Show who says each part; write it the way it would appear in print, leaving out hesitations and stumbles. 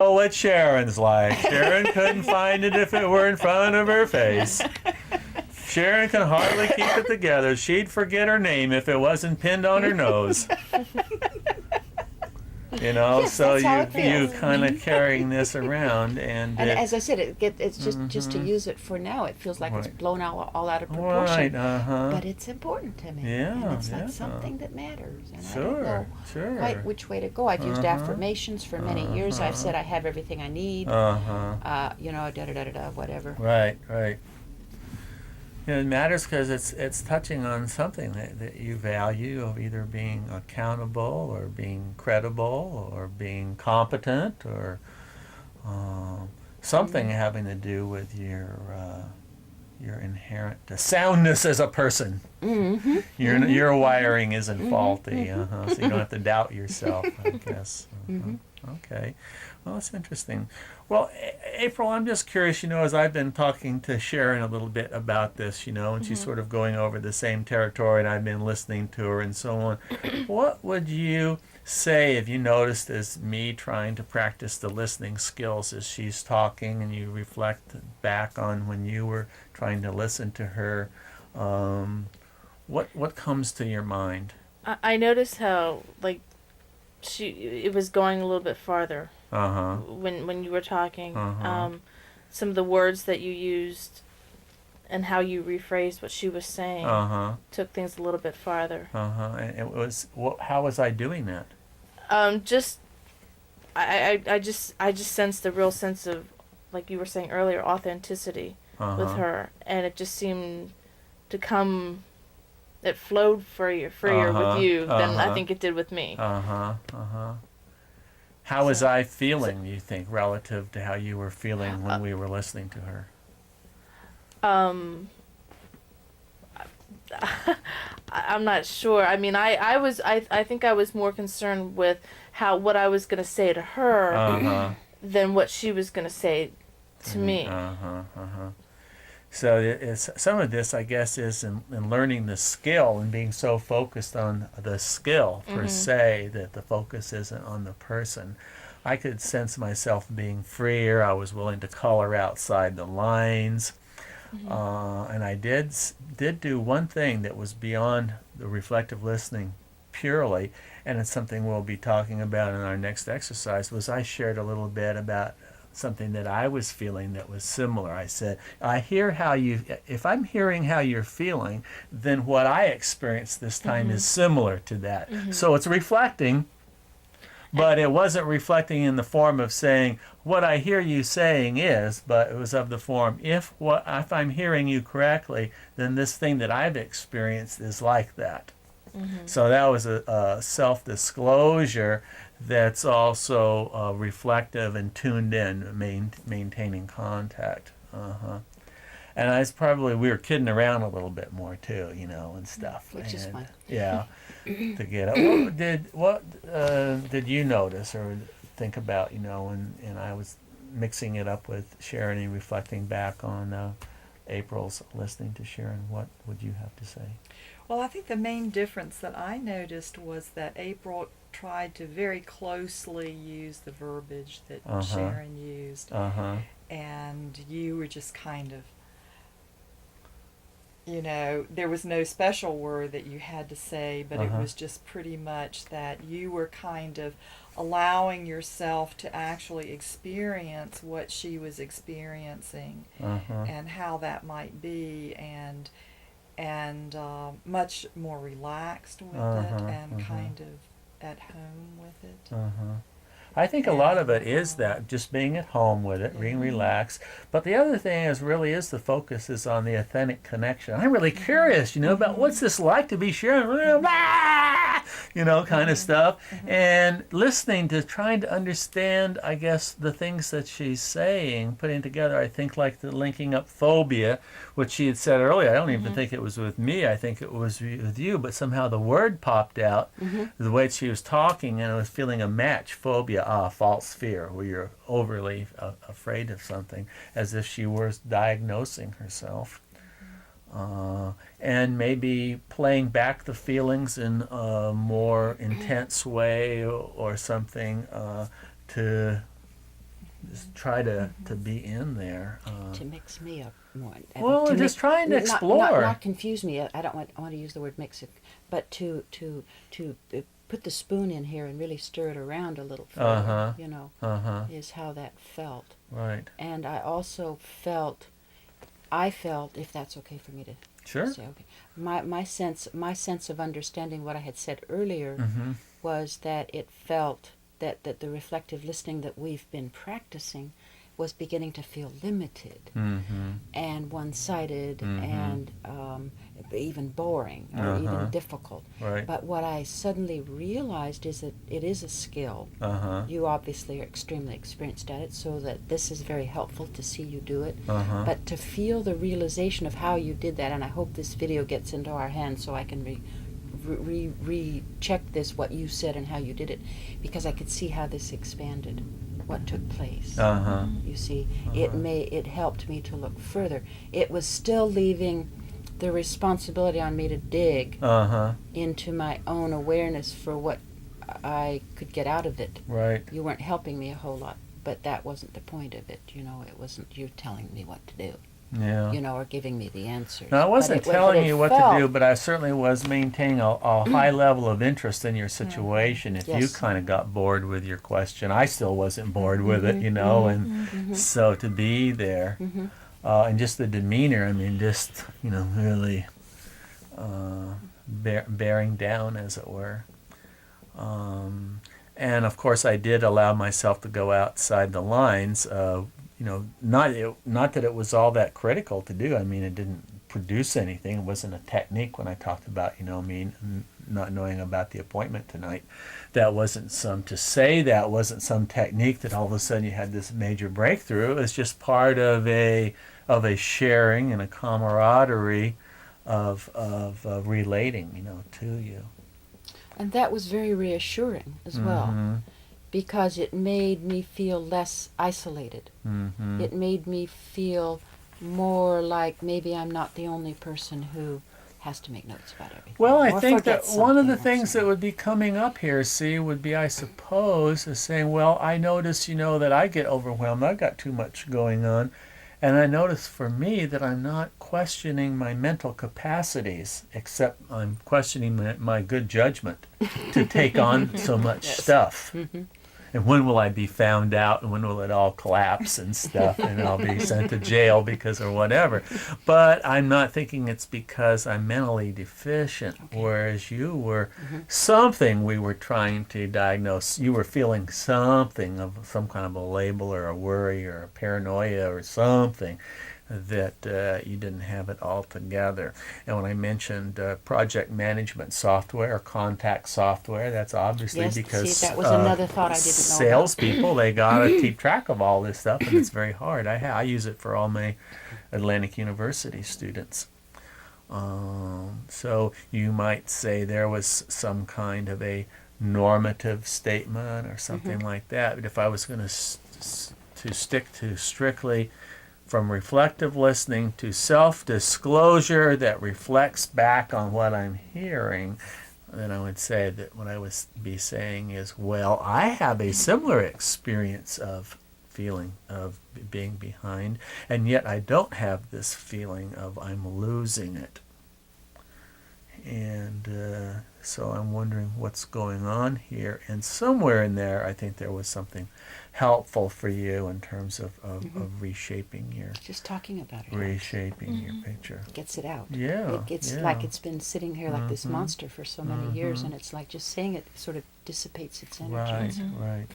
Speaker 1: know what Sharon's like. Sharon couldn't find it if it were in front of her face. Sharon can hardly keep it together. She'd forget her name if it wasn't pinned on her nose. You know,
Speaker 2: Yes,
Speaker 1: so
Speaker 2: that's how
Speaker 1: you
Speaker 2: it feels.
Speaker 1: kind of carrying this around, and
Speaker 2: And as I said, it's just to use it for now. It feels like it's
Speaker 1: Right.
Speaker 2: blown all out of proportion.
Speaker 1: right,
Speaker 2: But it's important to me.
Speaker 1: Yeah,
Speaker 2: And it's
Speaker 1: yeah.
Speaker 2: like something that matters. And I
Speaker 1: Sure,
Speaker 2: don't know
Speaker 1: sure.
Speaker 2: quite which way to go. I've used affirmations for many years. I've said I have everything I need. You know, da-da-da-da-da, whatever.
Speaker 1: Right, right. You know, it matters because it's touching on something that you value, of either being accountable or being credible or being competent, or something having to do with your inherent soundness as a person. Your wiring isn't faulty, so you don't have to doubt yourself, I guess. Okay. Well, that's interesting. Well, April, I'm just curious, you know, as I've been talking to Sharon a little bit about this, you know, and she's sort of going over the same territory, and I've been listening to her and so on. What would you say, if you noticed, as me trying to practice the listening skills as she's talking, and you reflect back on when you were trying to listen to her, what comes to your mind?
Speaker 3: I noticed how, like, it was going a little bit farther when you were talking. Some of the words that you used and how you rephrased what she was saying took things a little bit farther.
Speaker 1: And it was, how was I doing that?
Speaker 3: Just I just sensed a real sense of, like you were saying earlier, authenticity with her, and it just seemed to come. It flowed freer with you than I think it did with me.
Speaker 1: How was I feeling, do you think, relative to how you were feeling when we were listening to her?
Speaker 3: I'm not sure. I mean, I think I was more concerned with what I was going to say to her than what she was going to say to me.
Speaker 1: So some of this, I guess, is in learning the skill and being so focused on the skill per se that the focus isn't on the person. I could sense myself being freer. I was willing to color outside the lines. And I did do one thing that was beyond the reflective listening purely, and it's something we'll be talking about in our next exercise, was I shared a little bit about something that I was feeling that was similar. I said, if I'm hearing how you're feeling, then what I experienced this time is similar to that. So it's reflecting, but it wasn't reflecting in the form of saying, what I hear you saying is, but it was of the form, if I'm hearing you correctly, then this thing that I've experienced is like that. So that was a self-disclosure that's also reflective and tuned in, maintaining contact. And we were kidding around a little bit more too, you know, and stuff.
Speaker 2: Which is fun.
Speaker 1: Yeah, to get it. What did you notice or think about, you know, and I was mixing it up with Sharon and reflecting back on April's listening to Sharon? What would you have to say?
Speaker 4: Well, I think the main difference that I noticed was that April tried to very closely use the verbiage that Sharon used. And you were just kind of, you know, there was no special word that you had to say, but it was just pretty much that you were kind of allowing yourself to actually experience what she was experiencing and how that might be, and much more relaxed with it and kind of at home with it.
Speaker 1: I think a lot of it is that, just being at home with it, being relaxed. But the other thing is the focus is on the authentic connection. I'm really curious, you know, about what's this like to be sharing, you know, kind of stuff. And listening to, trying to understand, I guess, the things that she's saying, putting together, I think, like the linking up phobia, which she had said earlier. I don't even think it was with me. I think it was with you. But somehow the word popped out, the way she was talking, and I was feeling a match, phobia. False fear, where you're overly afraid of something, as if she was diagnosing herself. And maybe playing back the feelings in a more intense way or something to just try to be in there.
Speaker 2: To mix me up more.
Speaker 1: Well,
Speaker 2: to
Speaker 1: just
Speaker 2: mix-
Speaker 1: trying to
Speaker 2: not-
Speaker 1: explore.
Speaker 2: Not confuse me. I want to use the word mix it, but to put the spoon in here and really stir it around a little further. You know, is how that felt.
Speaker 1: Right.
Speaker 2: And I also felt, if that's okay for me to
Speaker 1: Sure.
Speaker 2: say, okay, my sense of understanding what I had said earlier was that it felt that the reflective listening that we've been practicing was beginning to feel limited and one-sided and even boring or even difficult.
Speaker 1: Right.
Speaker 2: But what I suddenly realized is that it is a skill. You obviously are extremely experienced at it, so that this is very helpful to see you do it. But to feel the realization of how you did that, and I hope this video gets into our hands so I can recheck this, what you said and how you did it, because I could see how this expanded what took place. You see, it helped me to look further. It was still leaving the responsibility on me to dig into my own awareness for what I could get out of it.
Speaker 1: Right.
Speaker 2: You weren't helping me a whole lot, but that wasn't the point of it. You know, it wasn't you telling me what to do.
Speaker 1: Yeah.
Speaker 2: You know, or giving me the answers.
Speaker 1: No, I wasn't
Speaker 2: But
Speaker 1: telling
Speaker 2: it
Speaker 1: you what
Speaker 2: felt-
Speaker 1: to do, but I certainly was maintaining a high level of interest in your situation. If you
Speaker 2: Yes.
Speaker 1: kind of got bored with your question, I still wasn't bored with it, you know, and so to be there, and just the demeanor, I mean, just, you know, really bearing down, as it were. And of course, I did allow myself to go outside the lines. You know, not that it was all that critical to do. I mean, it didn't produce anything. It wasn't a technique when I talked about, you know, me not knowing about the appointment tonight. That wasn't some technique that all of a sudden you had this major breakthrough. It was just part of a sharing and a camaraderie of relating, you know, to you.
Speaker 2: And that was very reassuring as well, because it made me feel less isolated. It made me feel more like maybe I'm not the only person who has to make notes about everything.
Speaker 1: Well, I
Speaker 2: or
Speaker 1: think
Speaker 2: forget
Speaker 1: that one of the
Speaker 2: something or
Speaker 1: things that would be coming up here, would be, I suppose, is saying, well, I notice, you know, that I get overwhelmed. I've got too much going on. And I notice for me that I'm not questioning my mental capacities, except I'm questioning my good judgment to take on so much stuff. And when will I be found out, and when will it all collapse and stuff, and I'll be sent to jail because or whatever. But I'm not thinking it's because I'm mentally deficient, whereas you were something we were trying to diagnose. You were feeling something of some kind of a label or a worry or a paranoia or something that you didn't have it all together. And when I mentioned project management software or contact software, that's obviously
Speaker 2: Yes,
Speaker 1: because
Speaker 2: see, that was another thought I didn't know about.
Speaker 1: salespeople, they gotta keep track of all this stuff, and it's very hard. I use it for all my Atlantic University students. So you might say there was some kind of a normative statement or something like that. But if I was going to stick to strictly from reflective listening to self-disclosure that reflects back on what I'm hearing, then I would say that what I would be saying is, well, I have a similar experience of feeling of being behind, and yet I don't have this feeling of I'm losing it. And so I'm wondering what's going on here. And somewhere in there, I think there was something helpful for you in terms of reshaping your
Speaker 2: just talking about it
Speaker 1: reshaping your picture.
Speaker 2: gets it out.
Speaker 1: Yeah,
Speaker 2: It's
Speaker 1: yeah.
Speaker 2: like it's been sitting here like this monster for so many years, and it's like just saying it sort of dissipates its energy.
Speaker 1: Right, right.